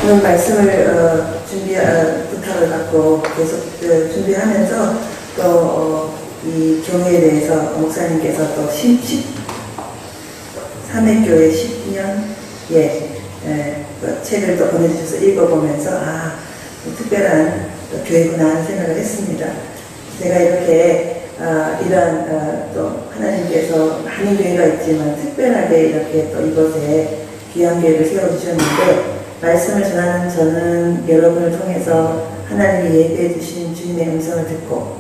오늘 말씀을 부탁을 받고 계속 준비하면서 또 이 교회에 대해서 목사님께서 또 13회교회 10년 그 책을 또 보내주셔서 읽어보면서 특별한 교회구나 하는 생각을 했습니다. 제가 이렇게 이런 또 하나님께서 많은 교회가 있지만 특별하게 이렇게 또 이곳에 귀한 교회를 세워주셨는데, 말씀을 전하는 저는 여러분을 통해서 하나님이 예배해 주신 주님의 음성을 듣고,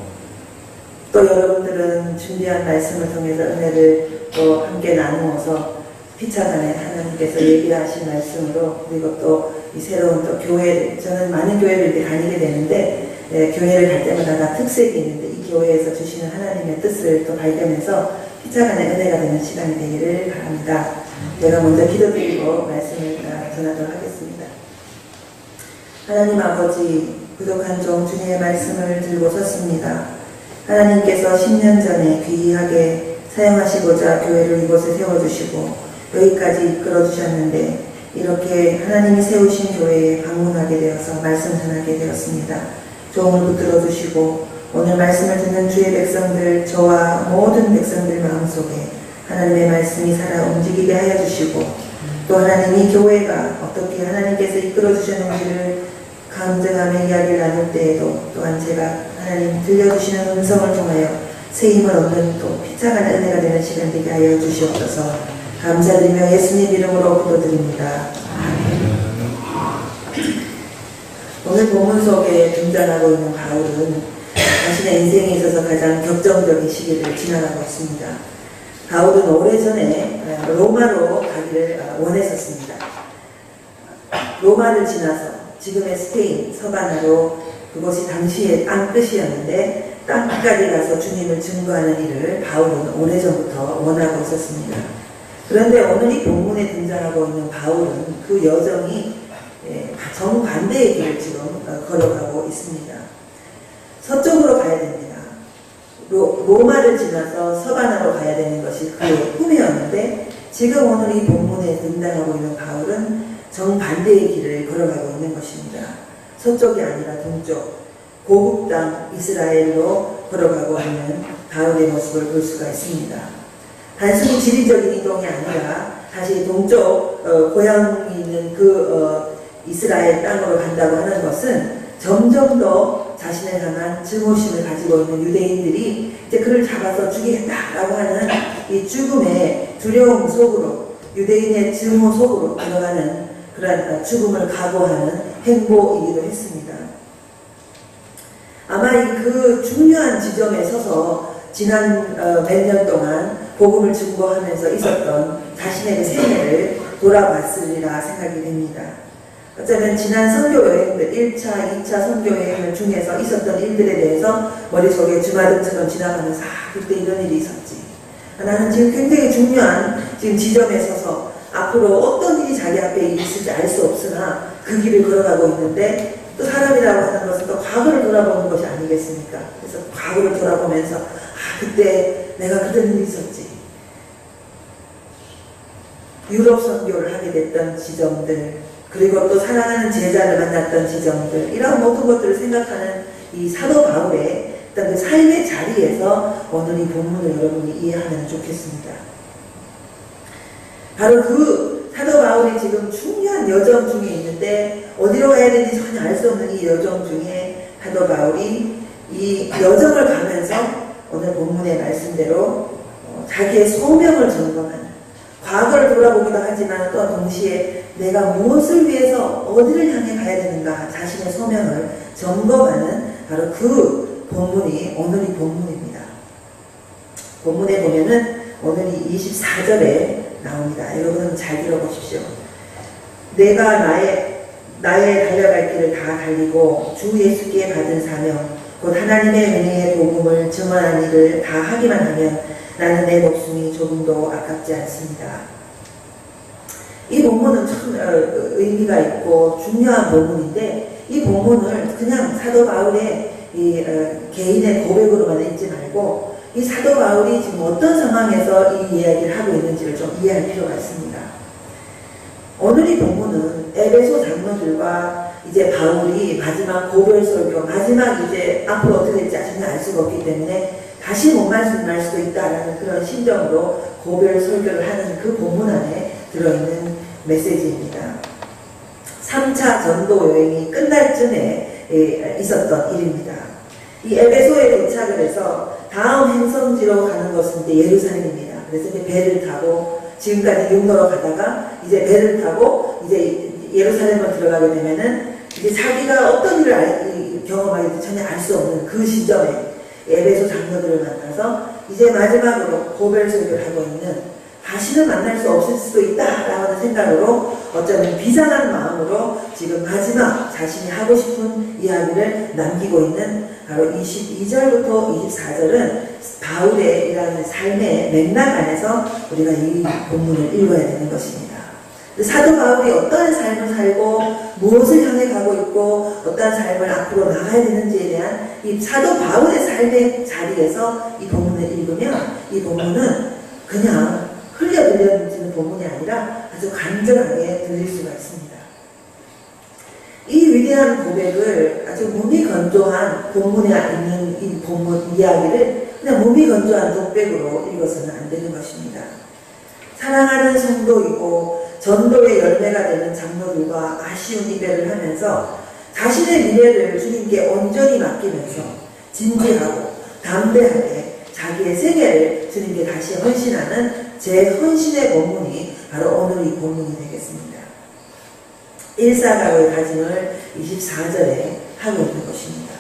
또 여러분들은 준비한 말씀을 통해서 은혜를 또 함께 나누어서 피차간에 하나님께서 예비하신 말씀으로, 그리고 또 이 새로운 또 교회, 저는 많은 교회를 이렇게 다니게 되는데 교회를 갈 때마다 다 특색이 있는데 이 교회에서 주시는 하나님의 뜻을 또 발견해서 피차간에 은혜가 되는 시간이 되기를 바랍니다. 제가 먼저 기도드리고 말씀을 전하도록 하겠습니다. 하나님 아버지, 부족한 종 주님의 말씀을 들고 섰습니다. 하나님께서 10년 전에 귀하게 사용하시고자 교회를 이곳에 세워주시고 여기까지 이끌어주셨는데, 이렇게 하나님이 세우신 교회에 방문하게 되어서 말씀 전하게 되었습니다. 종을 붙들어 주시고 오늘 말씀을 듣는 주의 백성들, 저와 모든 백성들 마음속에 하나님의 말씀이 살아 움직이게 하여 주시고, 또 하나님이 교회가 어떻게 하나님께서 이끌어 주셨는지를 감정하며 이야기를 나눌 때에도 또한 제가 하나님 들려주시는 음성을 통하여 새 힘을 얻는 또 피차간 은혜가 되는 시간 되게 하여 주시옵소서. 감사드리며 예수님 이름으로 기도드립니다. 오늘 본문 속에 등장하고 있는 바울은 자신의 인생에 있어서 가장 격정적인 시기를 지나가고 있습니다. 바울은 오래전에 로마로 가기를 원했었습니다. 로마를 지나서 지금의 스페인 서바나로, 그곳이 당시의 땅끝이었는데 땅끝까지 가서 주님을 증거하는 일을 바울은 오래전부터 원하고 있었습니다. 그런데 오늘 이 본문에 등장하고 있는 바울은 그 여정이 정반대의 길을 지금 걸어가고 있습니다. 서쪽으로 가야 됩니다. 로마를 지나서 서바나로 가야 되는 것이 그의 꿈이었는데, 지금 오늘 이 본문에 등장하고 있는 바울은 정반대의 길을 걸어가고 있는 것입니다. 서쪽이 아니라 동쪽, 고국 땅 이스라엘로 걸어가고 있는 바울의 모습을 볼 수가 있습니다. 단순히 지리적인 이동이 아니라 다시 동쪽 고향이 있는 이스라엘 땅으로 간다고 하는 것은 점점 더 자신을 향한 증오심을 가지고 있는 유대인들이 이제 그를 잡아서 죽이겠다라고 하는 이 죽음의 두려움 속으로, 유대인의 증오 속으로 들어가는 그런 죽음을 각오하는 행보이기도 했습니다. 아마 그 중요한 지점에 서서 지난 몇 년 동안 복음을 증거하면서 있었던 자신의 생애를 돌아봤으리라 생각이 됩니다. 어쩌면 지난 선교 여행들, 1차, 2차 선교 여행을 중에서 있었던 일들에 대해서 머릿속에 주마등처럼 지나가면서 그때 이런 일이 있었지. 나는 지금 굉장히 중요한 지금 지점에 서서 앞으로 어떤 일이 자기 앞에 있을지 알 수 없으나 그 길을 걸어가고 있는데, 또 사람이라고 하는 것은 또 과거를 돌아보는 것이 아니겠습니까? 그래서 과거를 돌아보면서 그때 내가 그런 일이 있었지. 유럽 선교를 하게 됐던 지점들, 그리고 또 사랑하는 제자를 만났던 지점들, 이런 모든 것들을 생각하는 이 사도 바울의 어떤 그 삶의 자리에서 오늘 이 본문을 여러분이 이해하면 좋겠습니다. 바로 그 사도 바울이 지금 중요한 여정 중에 있는데, 어디로 가야 되는지 전혀 알 수 없는 이 여정 중에 사도 바울이 이 여정을 가면서 오늘 본문의 말씀대로 자기의 소명을 점검하는, 과거를 돌아보기도 하지만 또 동시에 내가 무엇을 위해서 어디를 향해 가야 되는가, 자신의 소명을 점검하는 바로 그 본문이 오늘 이 본문입니다. 본문에 보면은 오늘 이 24절에 나옵니다. 여러분 잘 들어보십시오. 내가 나의 달려갈 길을 다 달리고 주 예수께 받은 사명, 곧 하나님의 은혜의 복음을 증언한 일을 다 하기만 하면 나는 내 목숨이 조금도 아깝지 않습니다. 이 본문은 참 의미가 있고 중요한 본문인데, 이 본문을 그냥 사도 바울의 개인의 고백으로만 읽지 말고 이 사도 바울이 지금 어떤 상황에서 이 이야기를 하고 있는지를 좀 이해할 필요가 있습니다. 오늘 이 본문은 에베소 장로들과 이제 바울이 마지막 고별 설교, 마지막 이제 앞으로 어떻게 될지 전혀 알 수가 없기 때문에 다시 못 만날 수도 있다라는 그런 심정으로 고별 설교를 하는 그 본문 안에 들어있는 메시지입니다. 3차 전도 여행이 끝날 쯤에 있었던 일입니다. 이 에베소에 도착을 해서 다음 행성지로 가는 것은 이제 예루살렘입니다. 그래서 이제 배를 타고 지금까지 육로로 가다가 이제 배를 타고 이제 예루살렘으로 들어가게 되면은 이제 자기가 어떤 일을 경험하기도 전혀 알 수 없는 그 시점에 에베소 장로들을 만나서 이제 마지막으로 고별 설교를 하고 있는, 다시는 만날 수 없을 수도 있다라는 생각으로 어쩌면 비장한 마음으로 지금 마지막 자신이 하고 싶은 이야기를 남기고 있는 바로 22절부터 24절은 바울의 이러한 삶의 맥락 안에서 우리가 이 본문을 읽어야 되는 것입니다. 사도 바울이 어떠한 삶을 살고 무엇을 향해 가고 있고 어떠한 삶을 앞으로 나가야 되는지에 대한 이 사도 바울의 삶의 자리에서 이 본문을 읽으면 이 본문은 그냥 흘려 들려지는 본문이 아니라 아주 간절하게 들릴 수가 있습니다. 이 위대한 고백을 아주 무미건조한 본문에 있는 이 본문 이야기를 그냥 무미건조한 독백으로 읽어서는 안 되는 것입니다. 사랑하는 성도이고 전도의 열매가 되는 장로들과 아쉬운 이별을 하면서 자신의 미래를 주님께 온전히 맡기면서 진지하고 담대하게 자기의 생애를 주님께 다시 헌신하는 제 헌신의 본문이 바로 오늘 이 본문이 되겠습니다. 일사각오의 다짐을 24절에 하고 있는 것입니다.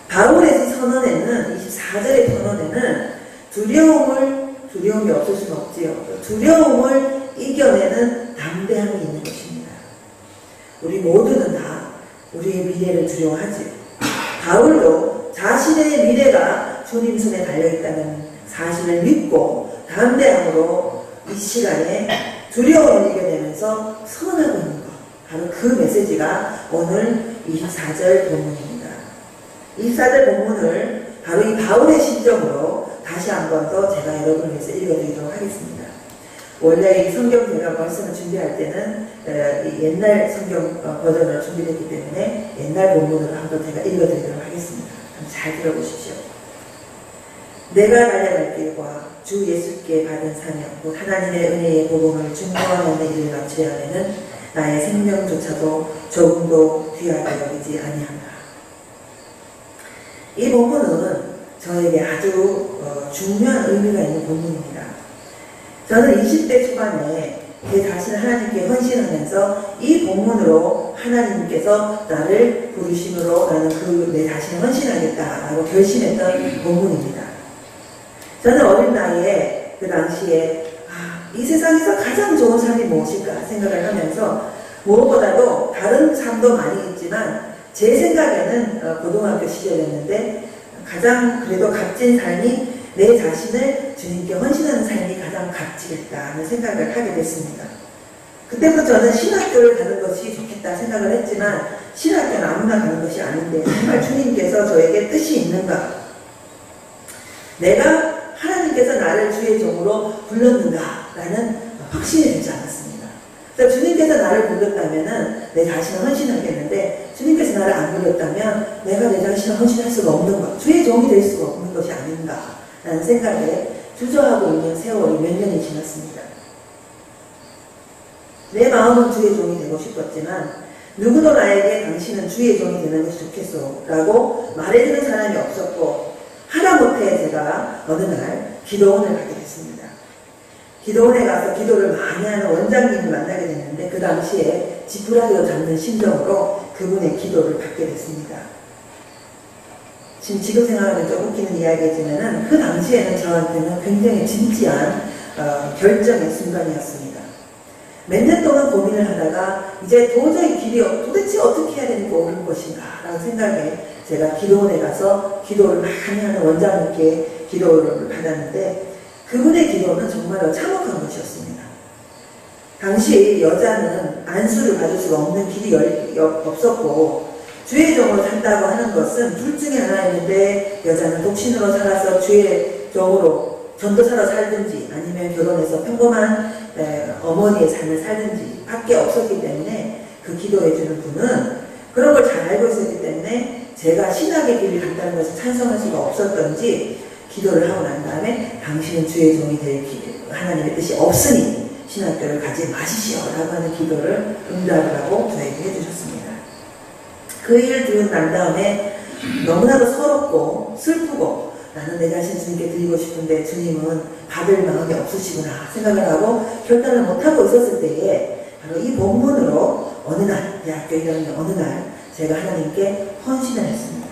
바울의 선언에는 24절의 선언에는 두려움이 없을 수는 없지요. 두려움을 이겨내는 담대함이 있는 것입니다. 우리 모두는 다 우리의 미래를 두려워하지요. 바울도 자신의 미래가 주님 손에 달려있다는 사실을 믿고 담대함으로 이 시간에 두려움을 이겨내면서 선언하고 있는 것, 바로 그 메시지가 오늘 24절 본문입니다. 24절 본문을 바로 이 바울의 심정으로 다시 한 번 더 제가 여러분을 위해서 읽어드리도록 하겠습니다. 원래 이 성경 제가 말씀을 준비할 때는 옛날 성경 버전으로 준비했기 때문에 옛날 본문으로 한번 제가 읽어드리도록 하겠습니다. 잘 들어보십시오. 내가 달려갈 길과 주 예수께 받은 사명, 곧 하나님의 은혜의 복음을 증거하는 일을 마치려 하면은 나의 생명조차도 조금도 귀하게 여기지 아니한다. 이 본문은 저에게 아주 중요한 의미가 있는 본문입니다. 저는 20대 초반에 제 자신을 하나님께 헌신하면서 이 본문으로 하나님께서 나를 부르심으로 나는 내 자신을 헌신하겠다라고 결심했던 본문입니다. 저는 어린 나이에 그 당시에 이 세상에서 가장 좋은 삶이 무엇일까 생각을 하면서 무엇보다도 다른 삶도 많이 있지만 제 생각에는 고등학교 시절이었는데 가장 그래도 값진 삶이 내 자신을 주님께 헌신하는 삶이 가장 값지겠다는 생각을 하게 됐습니다. 그때부터 저는 신학교를 가는 것이 좋겠다 생각을 했지만 신학교는 아무나 가는 것이 아닌데 정말 주님께서 저에게 뜻이 있는가? 내가 하나님께서 나를 주의 종으로 불렀는가라는 확신이 되지 않았습니다. 그러니까 주님께서 나를 불렀다면 내 자신을 헌신하겠는데 주님께서 나를 안 불렀다면 내가 내 자신을 헌신할 수가 없는 것, 주의 종이 될 수가 없는 것이 아닌가라는 생각에 주저하고 있는 세월이 몇 년이 지났습니다. 내 마음은 주의 종이 되고 싶었지만 누구도 나에게 당신은 주의 종이 되는 것이 좋겠소 라고 말해주는 사람이 없었고 하다못해 제가 어느 날 기도원을 가게 됐습니다. 기도원에 가서 기도를 많이 하는 원장님을 만나게 됐는데 그 당시에 지푸라기로 잡는 심정으로 그분의 기도를 받게 됐습니다. 지금 생각하면 좀 웃기는 이야기지만은 그 당시에는 저한테는 굉장히 진지한 결정의 순간이었습니다. 몇 년 동안 고민을 하다가 이제 도저히 도대체 어떻게 해야 되는 게 옳은 것인가 라는 생각에 제가 기도원에 가서 기도를 많이 하는 원장님께 기도를 받았는데 그분의 기도는 정말로 참혹한 것이었습니다. 당시 여자는 안수를 받을 수가 없는 길이 없었고 주의 종으로 산다고 하는 것은 둘 중에 하나였는데 여자는 독신으로 살아서 주의 종으로 전도사로 살든지 아니면 결혼해서 평범한 어머니의 삶을 살든지 밖에 없었기 때문에 그 기도해주는 분은 그런 걸 잘 알고 있었기 때문에 제가 신학의 길을 간다는 것을 찬성할 수가 없었던지 기도를 하고 난 다음에 당신은 주의 종이 될 하나님의 뜻이 없으니 신학교를 가지 마시시오 라고 하는 기도를 응답을 하고 저에게 해주셨습니다. 그 일을 듣고 난 다음에 너무나도 서럽고 슬프고 나는 내 자신 주님께 드리고 싶은데 주님은 받을 마음이 없으시구나 생각을 하고 결단을 못하고 있었을 때에 바로 이 본문으로 어느 날, 대학교 1학년 어느 날 제가 하나님께 헌신을 했습니다.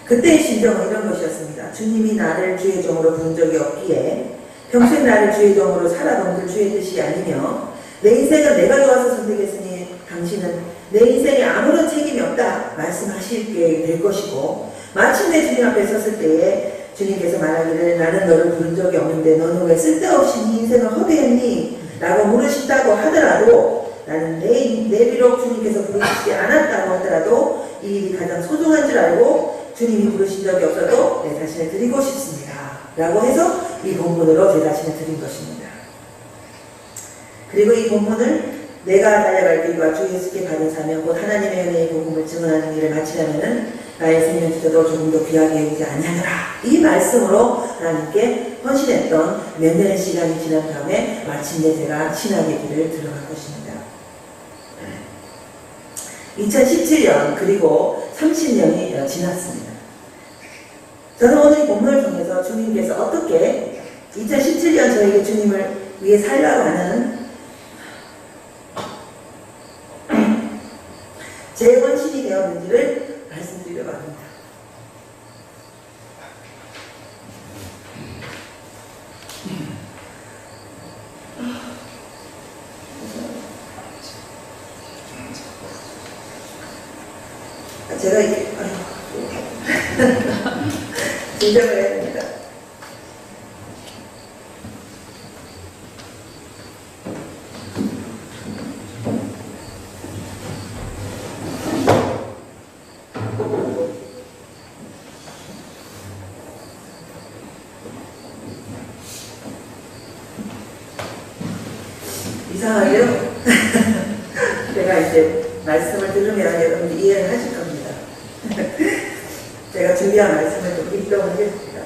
그때의 심정은 이런 것이었습니다. 주님이 나를 주의 종으로 부른 적이 없기에 평생 나를 주의 종으로 살아본 그 주의 뜻이 아니며 내 인생을 내가 좋아서 선택했으니 당신은 내 인생에 아무런 책임이 없다 말씀하시게 될 것이고 마침내 주님 앞에 섰을 때에 주님께서 말하기를 나는 너를 부른 적이 없는데 너는 왜 쓸데없이 네 인생을 허비했니? 라고 물으신다고 하더라도 나는 내 비록 주님께서 부르시지 않았다고 하더라도 이 일이 가장 소중한 줄 알고 주님이 부르신 적이 없어도 내 자신을 드리고 싶습니다. 라고 해서 이 본문으로 제 자신을 드린 것입니다. 그리고 이 본문을 내가 달려갈 길과 주 예수께 받은 사명 곧 하나님의 은혜의 복음을 증언하는 일을 마치려면은 나의 생명 주자도 조금 더 귀하게 여기지 아니하노라. 이 말씀으로 하나님께 헌신했던 몇 년의 시간이 지난 다음에 마침내 제가 신학의 길을 들어간 것입니다. 2017년 그리고 30년이 지났습니다. 저는 오늘 이 본문을 통해서 주님께서 어떻게 2017년 저에게 주님을 위해 살라고 하는 제 헌신이 되었는지를 말씀드리려고 합니다. 제가 이게 진정을 해야 됩니다. 이상하게요. 제가 이제 말씀을 들으면 여러분들이 이해를 하실 겁니다. 제가 준비한 말씀을 좀 입력을 하겠습니다.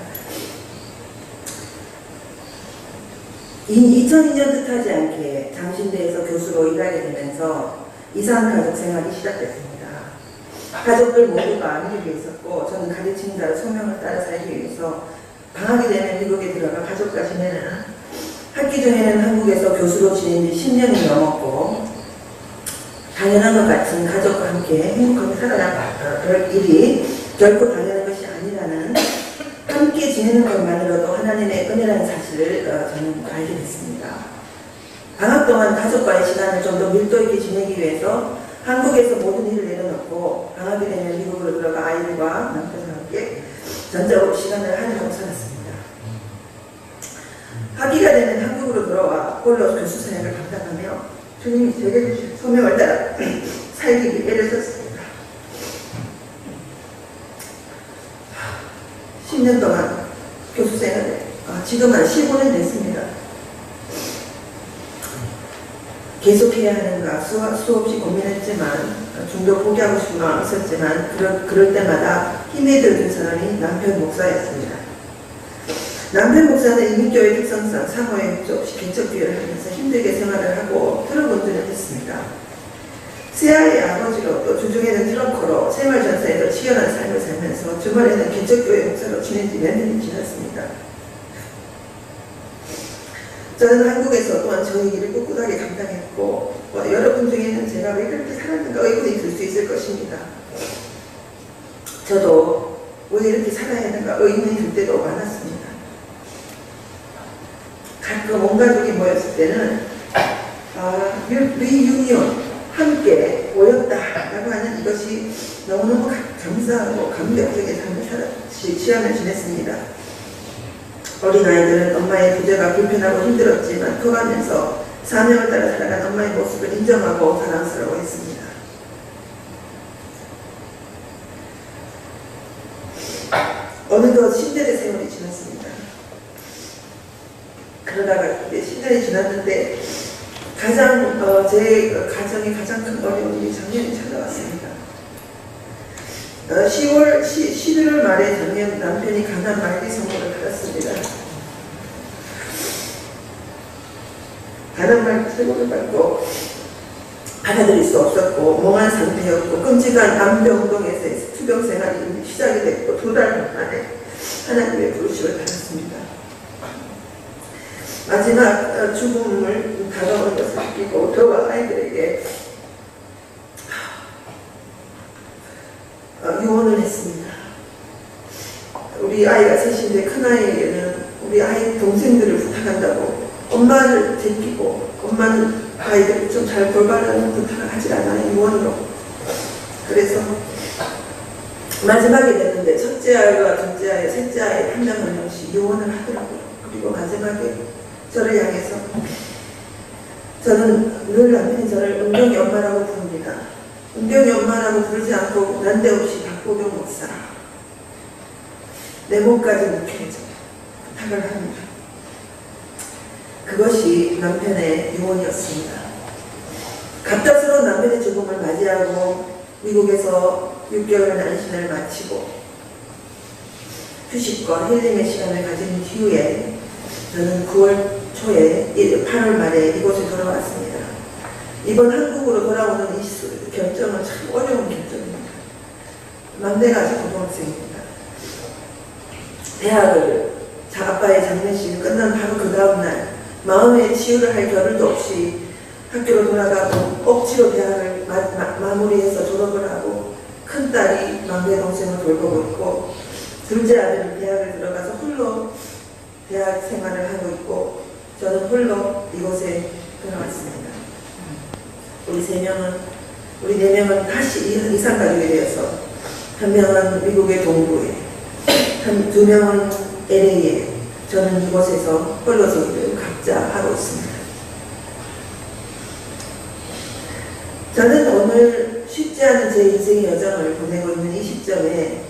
2002년 뜻하지 않게 장신대에서 교수로 일하게 되면서 이상 가족 생활이 시작됐습니다. 가족들 모두가 미국에 있었고 저는 가르치는 자로 소명을 따라 살기 위해서 방학이 되면 미국에 들어가 가족과 지내는 학기 중에는 한국에서 교수로 지낸 지 10년이 넘었고 당연한 것 같은 가족과 함께 행복하게 살아갈 일이 결코 당연한 것이 아니라는 함께 지내는 것만으로도 하나님의 은혜라는 사실을 저는 알게 됐습니다. 방학 동안 가족과의 시간을 좀 더 밀도 있게 지내기 위해서 한국에서 모든 일을 내려놓고 방학이 되면 미국으로 들어가 아이들과 남편과 함께 전적으로 시간을 할애하고 살았습니다. 학기가 되면 한국으로 돌아와 홀로 교수 사역을 감당하며 주님이 제게 주신 소명을 따라 살기 위해 애를 썼습니다. 10년 동안 교수 생활을 지금은 15년 됐습니다. 계속해야 하는가 수없이 고민했지만 중도 포기하고 싶은 마음이 있었지만 그럴 때마다 힘이 들던 사람이 남편 목사였습니다. 남편 목사는 이민교회 특성상 사모의 목적 없이 개척교회를 하면서 힘들게 생활을 하고 트럭 운전을 했습니다. 새아이의 아버지로 또 주중에는 트럭커로 생활전선에서 치열한 삶을 살면서 주말에는 개척교회 목사로 지낸 지 몇 년이 지났습니다. 저는 한국에서 또한 저의 일을 꿋꿋하게 감당했고 여러분 중에는 제가 왜 그렇게 살았는가 의문이 들 수 있을 것입니다. 저도 왜 이렇게 살아야 하는가 의문이 들 때도 많았습니다. 가끔 온 가족이 모였을 때는 리유니온 함께 모였다라고 하는 이것이 너무너무 감사하고 감격적인 삶을 시간을 지냈습니다. 어린아이들은 엄마의 부재가 불편하고 힘들었지만 커가면서 사명을 따라 살아간 엄마의 모습을 인정하고 사랑스러워했습니다. 어느덧 10년의 세월이 지났습니다. 그러다가 10년이 지났는데 제 가정의 가장 큰 어려움이 작년에 찾아왔습니다. 11월 말에 작년 남편이 가난 말기 선고를 받았습니다. 가난 말기 선고를 받고 받아들일 수 없었고 멍한 상태였고 끔찍한 암병동에서 투병 생활이 시작이 됐고 2달 만에 하나님의 부르심을 받았습니다. 마지막 죽음을 다가오는 것을 느끼고 저와 아이들에게 유언을 했습니다. 우리 아이가 셋인데 큰아이에게는 우리 아이 동생들을 부탁한다고 엄마를 제끼고 엄마는 아이들을 좀 잘 돌봐라는 부탁을 하지 않아요. 유언으로. 그래서 마지막에 됐는데 첫째 아이와 둘째 아이, 셋째 아이 한 명씩 유언을 하더라고요. 그리고 마지막에 저를 향해서 저는 늘 남편이 저를 은경이 엄마라고 부릅니다. 은경이 엄마라고 부르지 않고 난데없이 박보경 목사 내 몸까지 묵혀줘 부탁을 합니다. 그것이 남편의 유언이었습니다. 갑작스러운 남편의 죽음을 맞이하고 미국에서 6개월의 안신을 마치고 휴식과 힐링의 시간을 가진 뒤에 저는 9월 초에 8월 말에 이곳에 돌아왔습니다. 이번 한국으로 돌아오는 이 결정은 참 어려운 결정입니다. 막내가 아직 고등학생입니다. 대학을 아빠의 장례식이 끝난 바로 그 다음날 마음의 치유를 할 겨를도 없이 학교로 돌아가고 억지로 대학을 마무리해서 졸업을 하고 큰딸이 막내 동생을 돌보고 있고 둘째 아들은 대학을 들어가서 홀로 대학 생활을 하고 있고 저는 홀로 이곳에 돌아왔습니다. 우리 네 명은 다시 이산 가족이 되어서 한 명은 미국의 동부에, 두 명은 LA에, 저는 이곳에서 홀로서 일을 각자 하고 있습니다. 저는 오늘 쉽지 않은 제 인생의 여정을 보내고 있는 이 시점에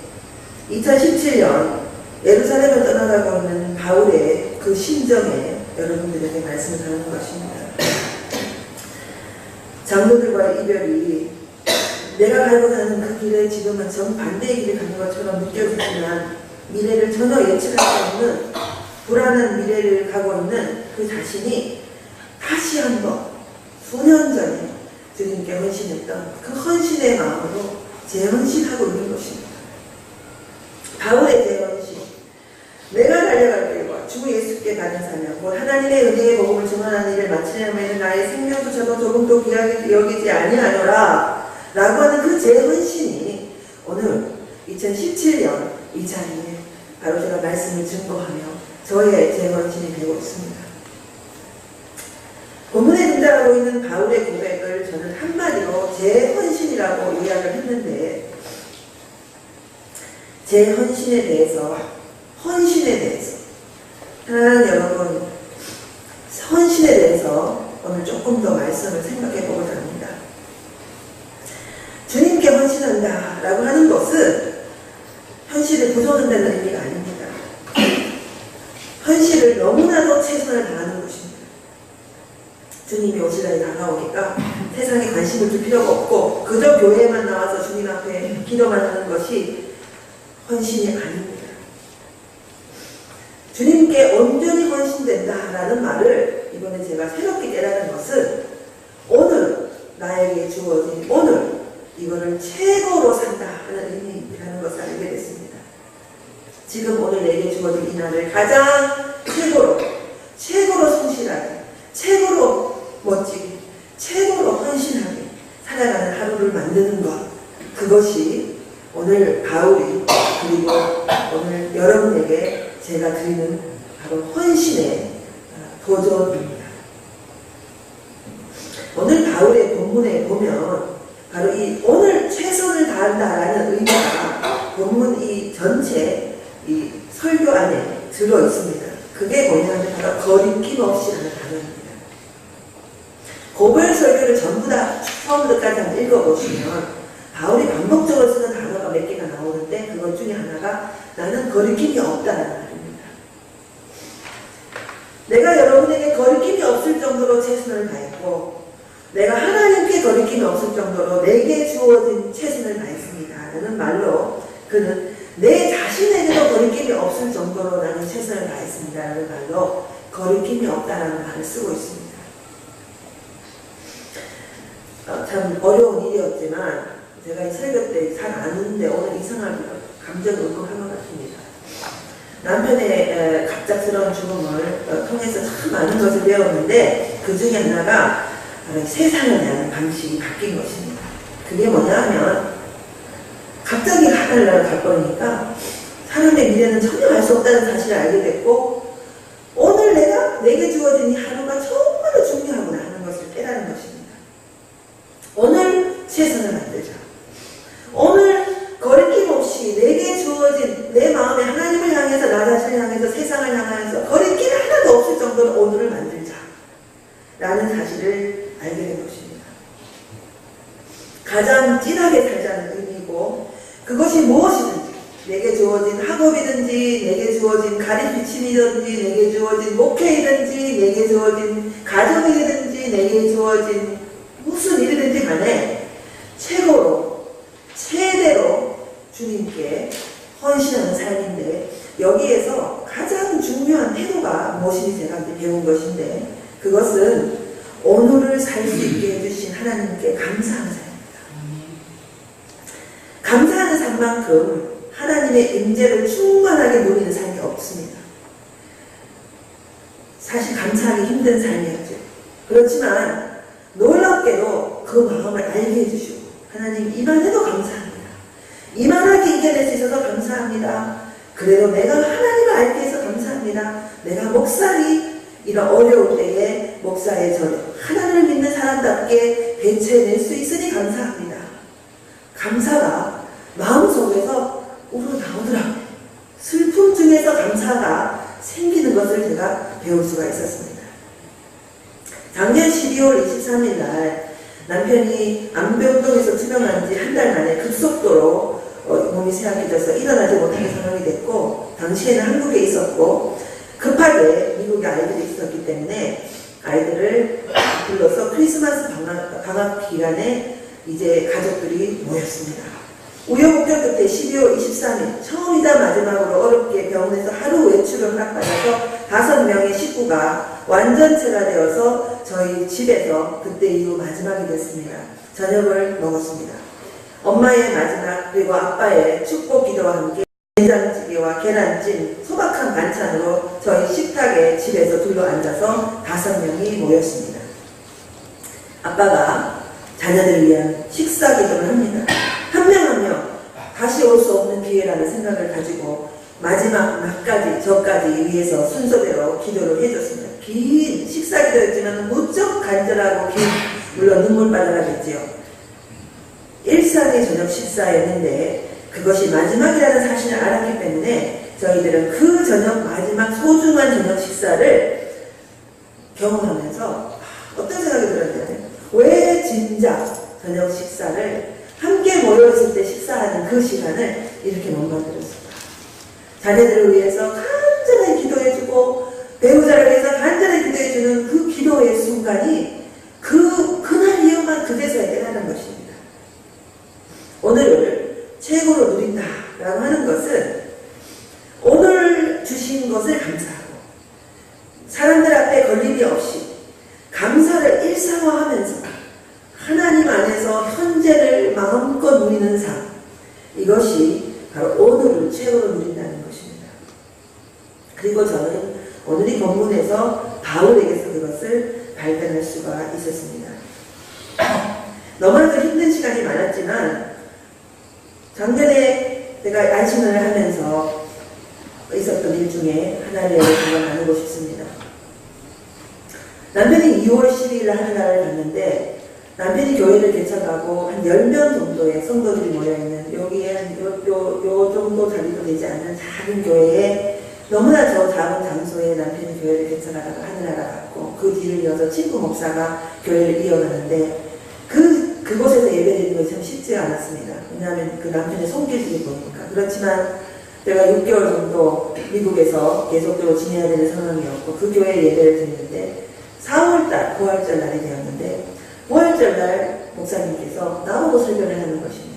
2017년 예루살렘을 떠나가고 있는 바울의 그 심정에 여러분들에게 말씀을 하는 것입니다. 장로들과의 이별이 내가 가고자 하는 그 길에 지금은 정반대의 길을 가는 것처럼 느껴지지만 미래를 전혀 예측할 수 없는 불안한 미래를 가고 있는 그 자신이 다시 한번 수년 전에 주님께 헌신했던 그 헌신의 마음으로 재헌신하고 있는 것입니다. 바울의 재헌신, 내가 달려갈 길과 주 예수께 가는 사명, 곧 하나님의 은혜의 복음을 증언하는 일을 마치려면 나의 생명조차도 조금도 귀하게 여기지 아니하노라 라고 하는 그 재헌신이 오늘 2017년 이 자리에 바로 제가 말씀을 증거하며 저의 재헌신이 되고 있습니다. 본문에 등장하고 있는 바울의 고백을 저는 한마디로 재헌신이라고 이야기를 했는데 재헌신에 대해서, 헌신에 대해서 하나님 여러분, 헌신에 대해서 오늘 조금 더 말씀을 생각해 보고자 합니다. 주님께 헌신한다 라고 하는 것은 현실을 부정한다는 의미가 아닙니다. 현실을 너무나도 최선을 다하는 것입니다. 주님이 오실 날이 다가오니까 세상에 관심을 줄 필요가 없고 그저 교회에만 나와서 주님 앞에 기도만 하는 것이 헌신이 아닙니다. 주님께 온전히 헌신된다라는 말을 이번에 제가 새롭게 깨달은 것은 오늘 나에게 주어진 오늘 이거를 최고로 산다 하는 의미라는 것을 알게 됐습니다. 지금 오늘 내게 주어진 이 날을 가장 최고로 성실하게, 최고로 멋지게, 최고로 헌신하게 살아가는 하루를 만드는 것, 그것이 오늘 바울이 그리고 오늘 여러분에게 제가 드리는 바로 헌신의 도전입니다. 오늘 바울의 본문에 보면 바로 이 오늘 최선을 다한다라는 의미가 본문 이 전체 이 설교 안에 들어 있습니다. 그게 뭐냐면 바로 거리낌 없이라는 단어입니다. 고별 설교를 전부 다 처음부터까지 한번 읽어보시면 바울이 반복적으로 쓰는 단어가 몇 개가 나오는데 그것 중에 하나가 나는 거리낌이 없다라는 말입니다. 내가 여러분에게 거리낌이 없을 정도로 최선을 다했고 내가 하나님께 거리낌이 없을 정도로 내게 주어진 최선을 다했습니다 라는 말로 그는 내 자신에게도 거리낌이 없을 정도로 나는 최선을 다했습니다 라는 말로 거리낌이 없다라는 말을 쓰고 있습니다. 참 어려운 일이었지만 제가 이 설교 때 잘 아는데 오늘 이상하게 감정이 울컥한 것 같습니다. 남편의 갑작스러운 죽음을 통해서 참 많은 것을 배웠는데 그 중에 하나가 세상을 대하는 방식이 바뀐 것입니다. 그게 뭐냐 하면 갑자기 하늘나라를 가버리니까 사람의 미래는 전혀 알 수 없다는 사실을 알게 됐고 오늘 내게 주어진 이 하루가 정말로 중요하구나 하는 것을 깨달은 것입니다. 오늘 최선을 만들자. 오늘 거리낌 없이 내게 주어진 내 마음에 하나님을 향해서 나 자신을 향해서 세상을 향해서 거리낌 하나도 없을 정도로 오늘을 만들자 라는 사실을 알게 된 것입니다. 가장 진하게 살자는 의미고 그것이 무엇이든지 내게 주어진 학업이든지 내게 주어진 가르치심이든지 내게 주어진 목회이든지 내게 주어진 가정이든지 내게 주어진 무슨 일이든지 간에 최고로 최대로 주님께 헌신하는 삶인데 여기에서 가장 중요한 태도가 무엇인지 제가 배운 것인데 그것은 오늘을 살 수 있게 해주신 하나님께 감사하는 삶입니다. 감사하는 삶만큼 하나님의 임재를 충만하게 누리는 삶이 없습니다. 사실 감사하기 힘든 삶이었죠. 그렇지만 놀랍게도 그 마음을 알게 해주시고 하나님 이만해도 감사합니다. 이만하게 이겨낼 수 있어서 감사합니다. 그래도 내가 하나님을 알게 해서 감사합니다. 내가 목사리 이런 어려울 때에 목사의 저를 하나님을 믿는 사람답게 대체해낼 수 있으니 감사합니다. 감사가 마음속에서 우러나오더라고요. 슬픔 중에서 감사가 생기는 것을 제가 배울 수가 있었습니다. 작년 12월 23일 날 남편이 암병동에서 투병한 지 한 달 만에 급속도로 몸이 쇠약해져서 일어나지 못하는 상황이 됐고 당시에는 한국에 있었고 급하게 미국에 아이들이 있었기 때문에 아이들을 불러서 크리스마스 방학 기간에 이제 가족들이 모였습니다. 우여곡절 끝에 12월 23일 처음이자 마지막으로 어렵게 병원에서 하루 외출을 허락받아서 5명의 식구가 완전체가 되어서 저희 집에서 그때 이후 마지막이 됐습니다. 저녁을 먹었습니다. 엄마의 마지막 그리고 아빠의 축복 기도와 함께 된장찌개와 계란찜, 소박한 반찬으로 저희 식탁에 집에서 둘러앉아서 5명이 모였습니다. 아빠가 자녀들을 위한 식사 기도를 합니다. 한 명 한 명 다시 올 수 없는 기회라는 생각을 가지고 마지막 나까지 저까지 위해서 순서대로 기도를 해줬습니다. 긴 식사 기도였지만 무척 간절하고 긴 물론 눈물바다라겠지요. 일상의 저녁 식사였는데 그것이 마지막이라는 사실을 알았기 때문에 저희들은 그 저녁 마지막 소중한 저녁 식사를 경험하면서 어떤 생각이 들었냐면 왜 진작 저녁 식사를 함께 모여있을 때 식사하는 그 시간을 이렇게 못 만들었을까. 자녀들을 위해서 간절히 기도해주고 배우자를 위해서 간절히 기도해주는 그 기도의 순간이 그날 이후만 그제서야 깨달은 것입니다. 오늘을 최고로 누린다라고 하는 것은 오늘 주신 것을 감사하고 사람들 앞에 걸림이 없이 감사를 일상화하면서 하나님 안에서 현재를 마음껏 누리는 삶, 이것이 바로 오늘을 최고로 누린다는 것입니다. 그리고 저는 오늘 이 본문에서 바울에게서 그것을 발견할 수가 있었습니다. 너무나도 힘든 시간이 많았지만 작년에 내가 안식년을 하면서 있었던 일 중에 하나를 정말 나누고 싶습니다. 남편이 2월 12일 하늘나라를 갔는데 남편이 교회를 개척하고 한 10명 정도의 성도들이 모여있는 여기에 한 요 정도 자리도 되지 않는 작은 교회에 너무나 저 작은 장소에 남편이 교회를 개척하다가 하늘나라 갔고 그 뒤를 이어서 친구 목사가 교회를 이어가는데 그곳에서 예배드리는 것이 참 쉽지가 않았습니다. 왜냐하면 그 남편의 손길들이 보니까. 그렇지만 제가 6개월 정도 미국에서 계속적으로 지내야 되는 상황이었고 그 교회 예배를 드렸는데 4월달 부활절 날이 되었는데 부활절 날 목사님께서 나보고 설교를 하는 것입니다.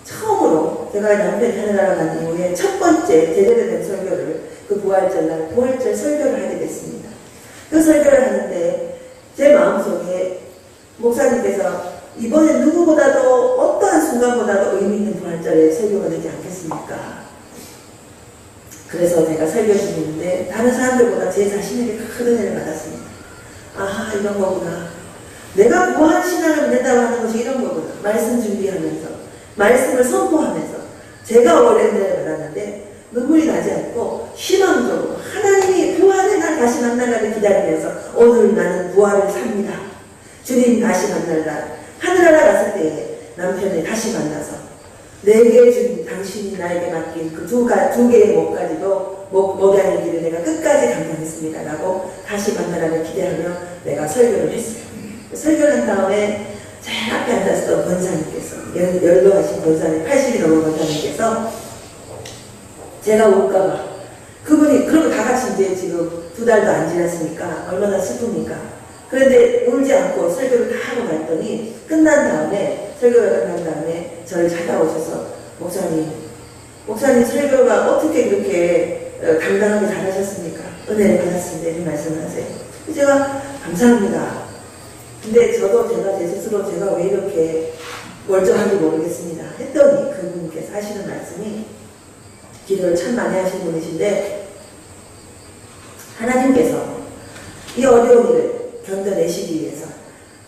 처음으로 제가 남편이 하늘나라 간 이후에 첫 번째 제대로 된 설교를 그 부활절 날 부활절 설교를 하게 됐습니다. 그 설교를 하는데 제 마음속에 목사님께서 이번에 누구보다도 어떠한 순간보다도 의미 있는 부활절에 설교가 되지 않겠습니까? 그래서 제가 설교 중인데 다른 사람들보다 제 자신에게 큰 은혜를 받았습니다. 아, 이런 거구나. 내가 부활 신앙을 믿는다고 하는 것이 이런 거구나. 말씀 준비하면서 말씀을 선포하면서 제가 원래 은혜를 받았는데 눈물이 나지 않고 희망적으로 하나님이 부활의 날 다시 만날 날을 기다리면서 오늘 나는 부활을 삽니다. 주님 다시 만날 날 하늘나라 갔을 때에 남편을 다시 만나서 내게 주님 당신이 나에게 맡긴 그 두 개의 목까지도 목양의 길을 내가 끝까지 감당했습니다 라고 다시 만나라를 기대하며 내가 설교를 했어요. 설교를 한 다음에 제 앞에 앉았던 권사님께서 연로하신 권사님 80이 넘은 권사님께서 제가 올까봐 그분이 그러고 다 같이 이제 지금 2달도 안 지났으니까 얼마나 슬픕니까? 그런데 울지 않고 설교를 다 하고 갔더니 끝난 다음에 설교가 끝난 다음에 저를 찾아오셔서 목사님 설교가 어떻게 그렇게 당당하게 잘하셨습니까? 은혜를 받았습니다. 이런 말씀을 하세요. 제가 감사합니다. 근데 저도 제 스스로 제가 왜 이렇게 멀쩡한지 모르겠습니다. 했더니 그분께서 하시는 말씀이 기도를 참 많이 하시는 분이신데 하나님께서 이 어려운 일을 견뎌내시기 위해서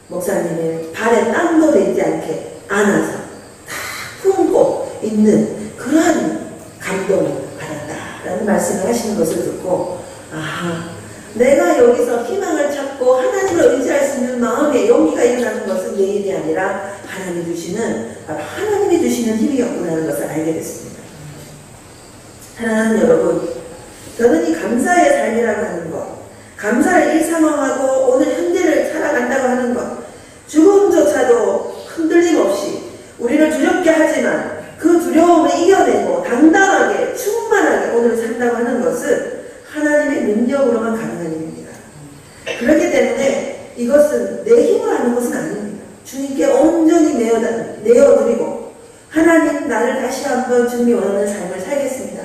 목사님을 발에 땀도 되지 않게 안아서 다 품고 있는 그러한 감동을 받았다라는 말씀을 하시는 것을 듣고 내가 여기서 희망을 찾고 하나님을 의지할 수 있는 마음의 용기가 일어나는 것은 내 일이 아니라 하나님이 주시는 힘이었구나 하는 것을 알게 됐습니다. 사랑하는 여러분, 저는 이 감사의 삶이라고 하는 것, 감사를 일상화하고 오늘 현재를 살아간다고 하는 것, 죽음조차도 흔들림 없이 우리를 두렵게 하지만 그 두려움을 이겨내고 당당하게 충만하게 오늘 산다고 하는 것은 하나님의 능력으로만 가능한 일입니다. 그렇기 때문에 이것은 내 힘으로 하는 것은 아닙니다. 주님께 온전히 내어드리고 하나님 나를 다시 한번 주님이 원하는 삶을 살겠습니다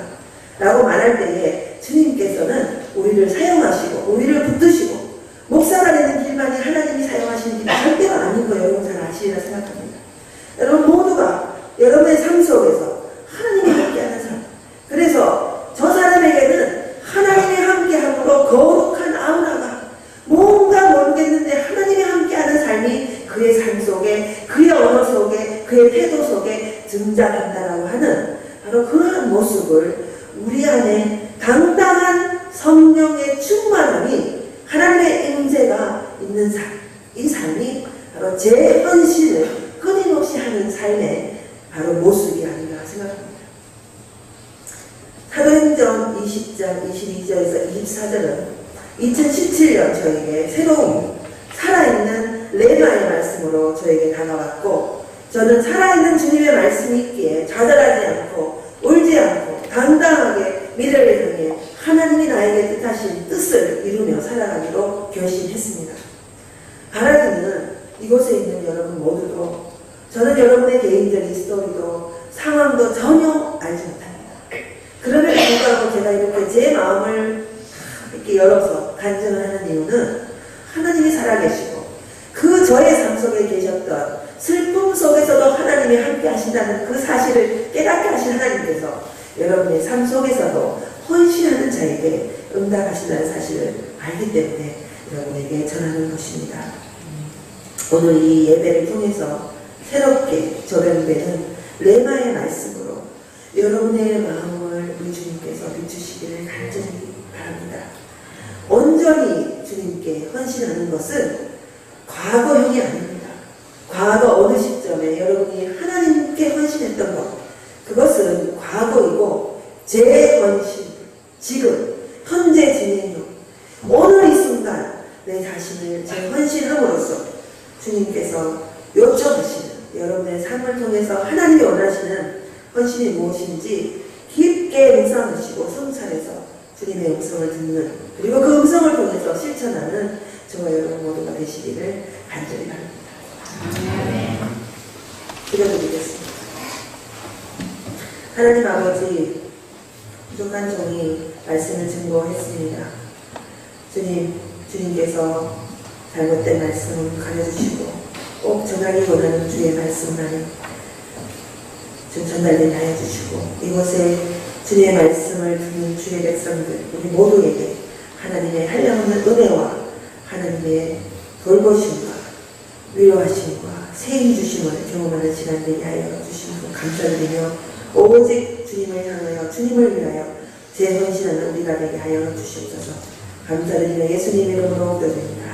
라고 말할 때에 주님께서는 우리를 사용하시고 우리를 붙드시고 목사가 되는 길만이 하나님이 사용하시는 길이 절대로 아닌 거 여러분 잘 아시리라 생각합니다. 여러분 모두가 여러분의 삶 속에서 하나님이 함께하는 삶, 그래서 저 사람에게는 하나님이 함께함으로 거룩한 아우라가 뭔가 모르겠는데 하나님이 함께하는 삶이 그의 삶 속에 그의 언어 속에 그의 태도 속에 등장한다라고 하는 바로 그러한 모습을 우리 안에 당당한 성령의 충만함이 하나님의 임재가 있는 삶, 이 삶이 바로 제 헌신을 끊임없이 하는 삶의 바로 모습이 아닌가 생각합니다. 사도행전 20장 22절에서 24절은 2017년 저에게 새로운 살아있는 레마의 말씀으로 저에게 다가왔고 저는 살아있는 주님의 말씀이 있기에 좌절하지 않고 울지 않고 당당하게 미래를 향해 하나님이 나에게 뜻하신 뜻을 이루며 살아가기로 결심했습니다. 바라기는 이곳에 있는 여러분 모두도 저는 여러분의 개인적인 스토리도 상황도 전혀 알지 못합니다. 그럼에도 불구하고 제가 이렇게 제 마음을 이렇게 열어서 간증을 하는 이유는 하나님이 살아계시고 그 저의 삶 속에 계셨던 슬픔 속에서도 하나님이 함께 하신다는 그 사실을 깨닫게 하신 하나님께서 여러분의 삶 속에서도 헌신하는 자에게 응답하신다는 사실을 알기 때문에 여러분에게 전하는 것입니다. 오늘 이 예배를 통해서 새롭게 적용되는 레마의 말씀으로 여러분의 마음을 우리 주님께서 비추시기를 간절히 바랍니다. 온전히 주님께 헌신하는 것은 과거형이 아닙니다. 과거 어느 시점에 여러분이 하나님께 헌신했던 것, 그것은 과거이고 재헌신, 지금 현재 진행형, 오늘 이 순간 내 자신을 재헌신함으로써 주님께서 요청하시는 여러분의 삶을 통해서 하나님이 원하시는 헌신이 무엇인지 깊이 늦게 묵상하시고 성찬에서 주님의 음성을 듣는, 그리고 그 음성을 통해서 실천하는 저와 여러분 모두가 되시기를 간절히 바랍니다. 기도드리겠습니다. 하나님 아버지, 부족한 종이 말씀을 증거했습니다. 주님께서 잘못된 말씀을 가려주시고 꼭 전하기 원하는 주의 말씀만을 전달되게 하여 주시고, 이곳에 주님의 말씀을 듣는 주의 백성들 우리 모두에게 하나님의 한량없는 은혜와 하나님의 돌보심과 위로하심과 세임 주심을 경험하는 시간 되게 하여 주시고 감사드리며, 오직 주님을 향하여 주님을 위하여 재헌신하는 우리가 되게 하여 주시옵소서. 감사드리며 예수님의 이름으로 기도드립니다.